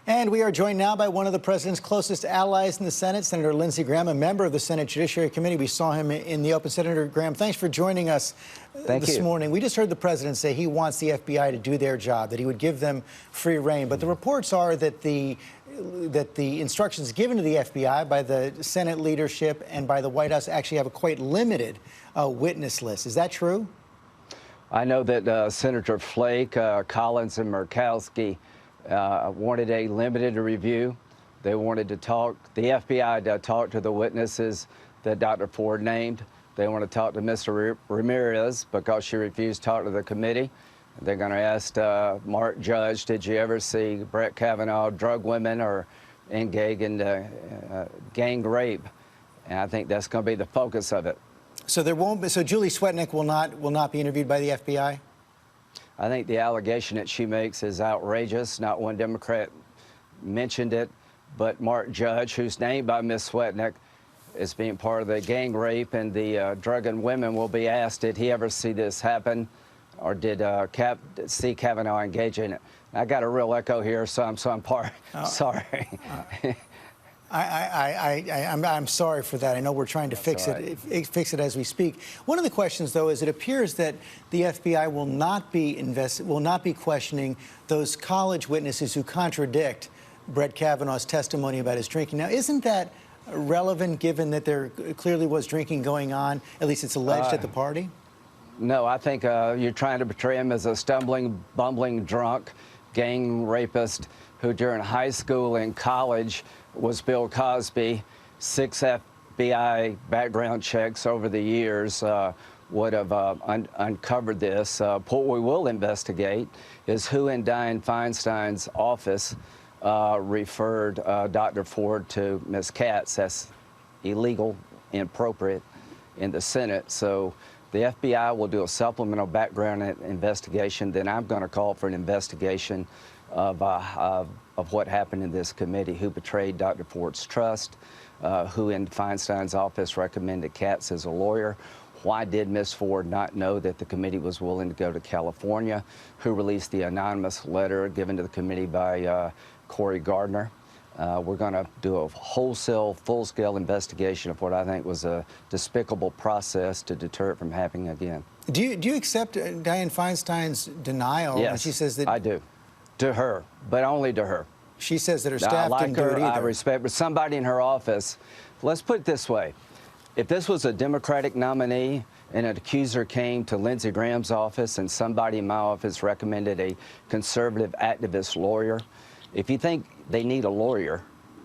And we are joined now by one of the president's closest allies in the Senate, Senator Lindsey Graham, a member of the Senate Judiciary Committee. We saw him in the open. Senator Graham, thanks for joining us this morning. We just heard the president say he wants the FBI to do their job, that he would give them free rein. But the reports are that the instructions given to the FBI by the Senate leadership and by the White House actually have a quite limited witness list. Is that true? I know that Senator Flake, Collins, and Murkowski wanted a limited review. They wanted to talk, the FBI to talk to the witnesses that Dr. Ford named. They want to talk to Mr. Ramirez because she refused to talk to the committee. They're going to ask Mark Judge, did you ever see Brett Kavanaugh drug women or engage in gang rape? And I think that's going to be the focus of it. So there won't be. So Julie Swetnick will not be interviewed by the FBI? I think the allegation that she makes is outrageous. Not one Democrat mentioned it, but Mark Judge, who's named by Ms. Swetnick as being part of the gang rape and the drugging women, will be asked, did he ever see this happen, or did see Kavanaugh engage in it? I got a real echo here, so I'm sorry. I'm sorry for that. I know we're trying to fix it as we speak. One of the questions, though, is it appears that the FBI will not be questioning those college witnesses who contradict Brett Kavanaugh's testimony about his drinking. Now, isn't that relevant, given that there clearly was drinking going on? At least it's alleged at the party. No, I think you're trying to portray him as a stumbling, bumbling drunk, gang rapist who during high school and college was Bill Cosby. 6 FBI background checks over the years would have uncovered this. What we will investigate is who in Dianne Feinstein's office referred Dr. Ford to Ms. Katz. That's illegal, inappropriate in the Senate. So the FBI will do a supplemental background investigation. Then I'm going to call for an investigation of what happened in this committee, who betrayed Dr. Ford's trust, who in Feinstein's office recommended Katz as a lawyer. Why did Ms. Ford not know that the committee was willing to go to California? Who released the anonymous letter given to the committee by Corey Gardner? We're going to do a wholesale, full-scale investigation of what I think was a despicable process to deter it from happening again. Do you accept Dianne Feinstein's denial? Yes, when she says that? I do. To her, but only to her. She says that her staff didn't do it either. I respect, but somebody in her office, let's put it this way. If this was a Democratic nominee and an accuser came to Lindsey Graham's office and somebody in my office recommended a conservative activist lawyer, if you think they need a lawyer,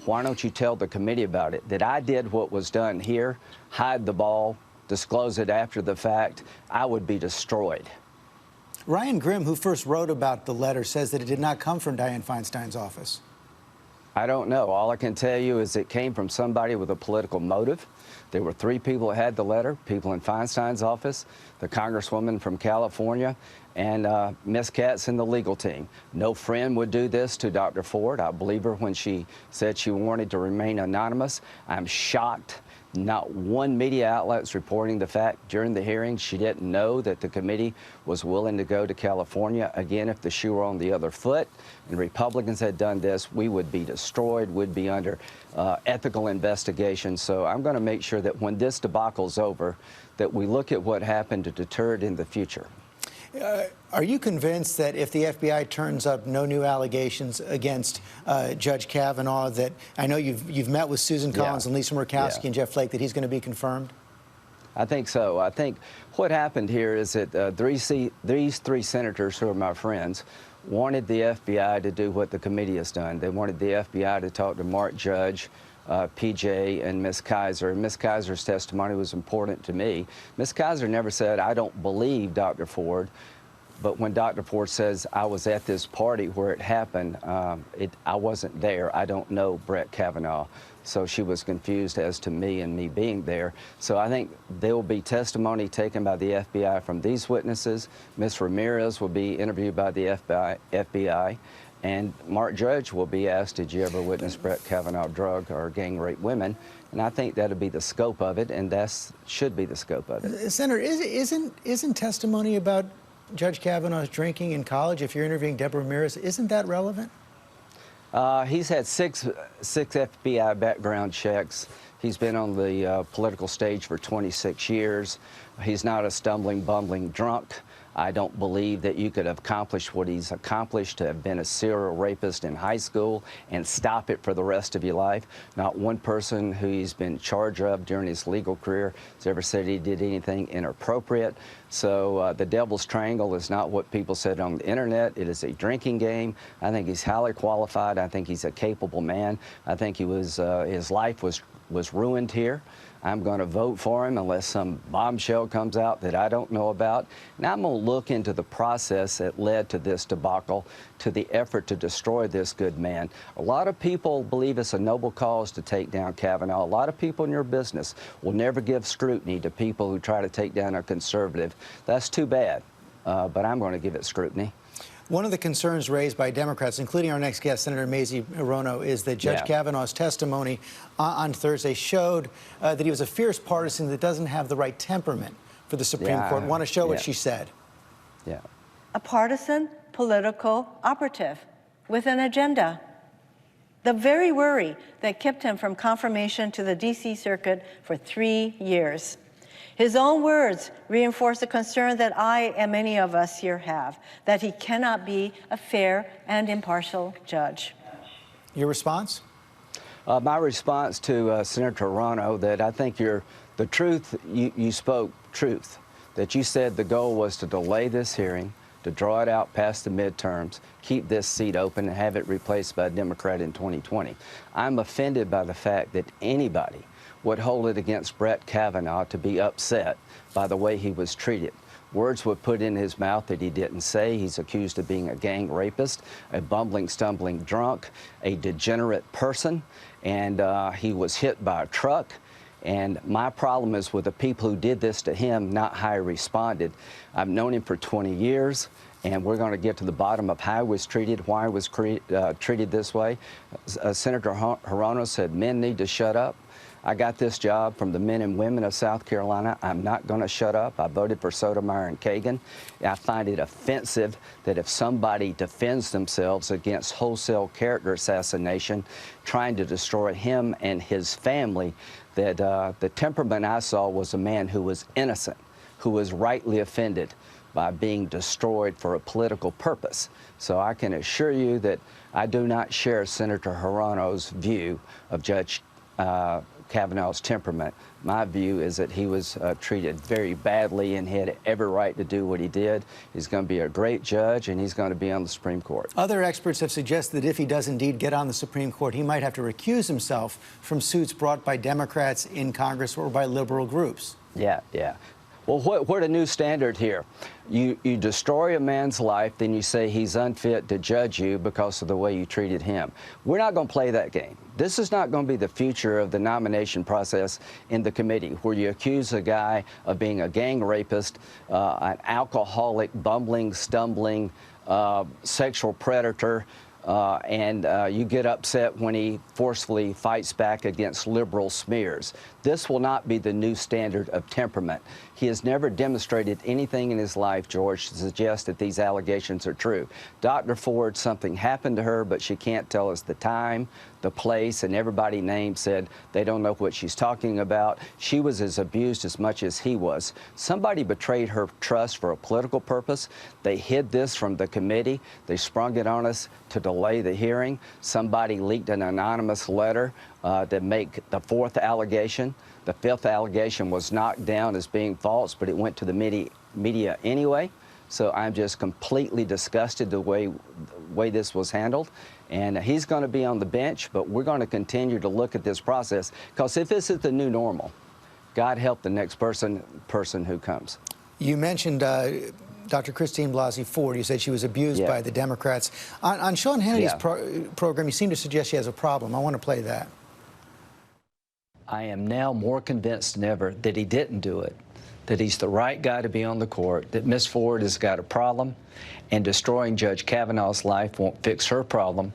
why don't you tell the committee about it? That I did what was done here, hide the ball, disclose it after the fact, I would be destroyed. Ryan Grimm, who first wrote about the letter, says that it did not come from Dianne Feinstein's office. I don't know. All I can tell you is it came from somebody with a political motive. There were 3 people that had the letter, people in Feinstein's office, the congresswoman from California, and Ms. Katz and the legal team. No friend would do this to Dr. Ford. I believe her when she said she wanted to remain anonymous. I'm shocked. Not one media outlet's reporting the fact during the hearing she didn't know that the committee was willing to go to California. Again, if the shoe were on the other foot and Republicans had done this, we would be destroyed, would be under ethical investigation. So I'm going to make sure that when this debacle's over, that we look at what happened to deter it in the future. Are you convinced that if the FBI turns up no new allegations against Judge Kavanaugh, that I know you've met with Susan Collins and Lisa Murkowski and Jeff Flake, that he's going to be confirmed? I think so. I think what happened here is that these 3 senators who are my friends wanted the FBI to do what the committee has done. They wanted the FBI to talk to Mark Judge, PJ, and Ms. Kaiser. Ms. Kaiser's testimony was important to me. Ms. Kaiser never said, I don't believe Dr. Ford. But when Dr. Ford says, I was at this party where it happened, I wasn't there. I don't know Brett Kavanaugh. So she was confused as to me and me being there. So I think there will be testimony taken by the FBI from these witnesses. Ms. Ramirez will be interviewed by the FBI. And Mark Judge will be asked, did you ever witness Brett Kavanaugh drug or gang rape women? And I think that'll be the scope of it, and that should be the scope of it. Senator, isn't testimony about Judge Kavanaugh's drinking in college, if you're interviewing Deborah Ramirez, isn't that relevant? He's had six FBI background checks. He's been on the political stage for 26 years. He's not a stumbling, bumbling drunk. I don't believe that you could have accomplished what he's accomplished, to have been a serial rapist in high school and stop it for the rest of your life. Not one person who he's been charged of during his legal career has ever said he did anything inappropriate. So the Devil's Triangle is not what people said on the internet. It is a drinking game. I think he's highly qualified. I think he's a capable man. I think he was his life was ruined here. I'm going to vote for him unless some bombshell comes out that I don't know about. And I'm going to look into the process that led to this debacle, to the effort to destroy this good man. A lot of people believe it's a noble cause to take down Kavanaugh. A lot of people in your business will never give scrutiny to people who try to take down a conservative. That's too bad, but I'm going to give it scrutiny. One of the concerns raised by Democrats, including our next guest, Senator Mazie Hirono, is that Judge Kavanaugh's testimony on Thursday showed that he was a fierce partisan that doesn't have the right temperament for the Supreme Court. Want to show what she said. A partisan political operative with an agenda. The very worry that kept him from confirmation to the D.C. Circuit for 3 years. His own words reinforce the concern that I and many of us here have, that he cannot be a fair and impartial judge. Your response? My response to Senator Hirono, that I think the truth, you spoke truth, that you said the goal was to delay this hearing, to draw it out past the midterms, keep this seat open, and have it replaced by a Democrat in 2020. I'm offended by the fact that anybody would hold it against Brett Kavanaugh to be upset by the way he was treated. Words were put in his mouth that he didn't say. He's accused of being a gang rapist, a bumbling, stumbling drunk, a degenerate person, and he was hit by a truck. And my problem is with the people who did this to him, not how he responded. I've known him for 20 years. And we're going to get to the bottom of how he was treated, why he was treated this way. Senator Hirono said men need to shut up. I got this job from the men and women of South Carolina. I'm not going to shut up. I voted for Sotomayor and Kagan. I find it offensive that if somebody defends themselves against wholesale character assassination, trying to destroy him and his family, that the temperament I saw was a man who was innocent, who was rightly offended by being destroyed for a political purpose. So I can assure you that I do not share Senator Hirono's view of Judge Kavanaugh's temperament. My view is that he was treated very badly and he had every right to do what he did. He's going to be a great judge, and he's going to be on the Supreme Court. Other experts have suggested that if he does indeed get on the Supreme Court, he might have to recuse himself from suits brought by Democrats in Congress or by liberal groups. Yeah. Well, what a new standard here. You destroy a man's life, then you say he's unfit to judge you because of the way you treated him. We're not going to play that game. This is not going to be the future of the nomination process in the committee, where you accuse a guy of being a gang rapist, an alcoholic, bumbling, stumbling, sexual predator, and you get upset when he forcefully fights back against liberal smears. This will not be the new standard of temperament. He has never demonstrated anything in his life, George, to suggest that these allegations are true. Dr. Ford, something happened to her, but she can't tell us the time, the place, and everybody named said they don't know what she's talking about. She was as abused as much as he was. Somebody betrayed her trust for a political purpose. They hid this from the committee. They sprung it on us to delay the hearing. Somebody leaked an anonymous letter that make the fourth allegation. The fifth allegation was knocked down as being false, but it went to the media anyway. So I'm just completely disgusted the way this was handled. And he's going to be on the bench, but we're going to continue to look at this process, because if this is the new normal, God help the next person who comes. You mentioned Dr. Christine Blasey Ford. You said she was abused by the Democrats. On Sean Hannity's program, you seem to suggest she has a problem. I want to play that. I am now more convinced than ever that he didn't do it, that he's the right guy to be on the court, that Ms. Ford has got a problem, and destroying Judge Kavanaugh's life won't fix her problem.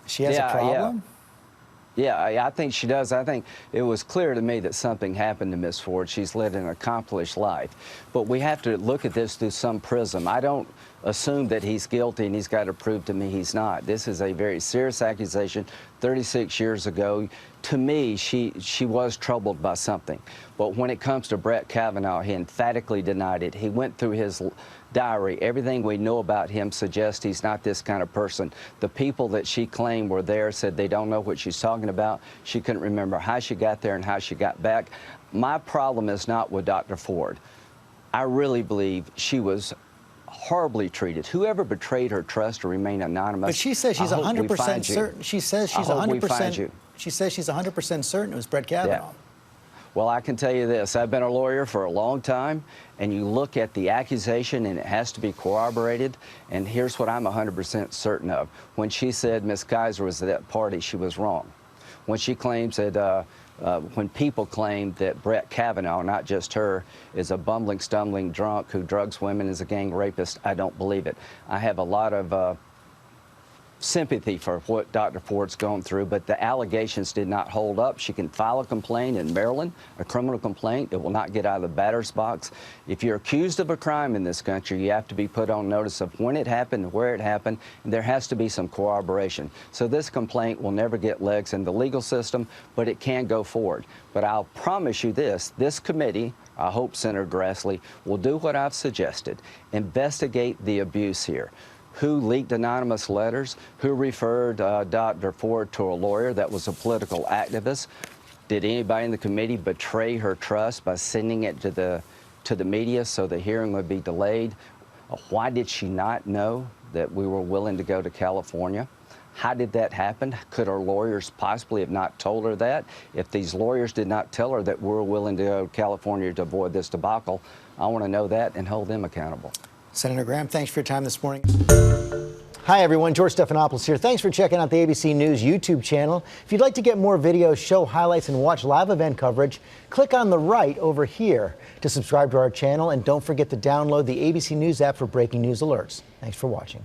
She has a problem? Yeah, I think she does. I think it was clear to me that something happened to Miss Ford. She's led an accomplished life. But we have to look at this through some prism. I don't assume that he's guilty and he's got to prove to me he's not. This is a very serious accusation 36 years ago. To me, she was troubled by something. But when it comes to Brett Kavanaugh, he emphatically denied it. He went through his diary. Everything we know about him suggests he's not this kind of person. The people that she claimed were there said they don't know what she's talking about. She couldn't remember how she got there and how she got back. My problem is not with Dr. Ford. I really believe she was horribly treated. Whoever betrayed her trust to remain anonymous. But she says she's 100% certain. She says she's 100%. She says she's 100% certain it was Brett Kavanaugh. Yeah. Well, I can tell you this. I've been a lawyer for a long time, and you look at the accusation, and it has to be corroborated. And here's what I'm 100% certain of. When she said Miss Kaiser was at that party, she was wrong. When she claims that, when people claim that Brett Kavanaugh, not just her, is a bumbling, stumbling drunk who drugs women, is a gang rapist, I don't believe it. I have a lot of sympathy for what Dr. Ford's gone through, but the allegations did not hold up. She can file a complaint in Maryland, a criminal complaint. It will not get out of the batter's box. If you're accused of a crime in this country, you have to be put on notice of when it happened, where it happened, and there has to be some corroboration. So this complaint will never get legs in the legal system, but it can go forward. But I'll promise you this committee, I hope Senator Grassley, will do what I've suggested, investigate the abuse here. Who leaked anonymous letters? Who referred Dr. Ford to a lawyer that was a political activist? Did anybody in the committee betray her trust by sending it to the media so the hearing would be delayed? Why did she not know that we were willing to go to California? How did that happen? Could her lawyers possibly have not told her that? If these lawyers did not tell her that we're willing to go to California to avoid this debacle, I want to know that and hold them accountable. Senator Graham, thanks for your time this morning. Hi, everyone. George Stephanopoulos here. Thanks for checking out the ABC News YouTube channel. If you'd like to get more videos, show highlights, and watch live event coverage, click on the right over here to subscribe to our channel. And don't forget to download the ABC News app for breaking news alerts. Thanks for watching.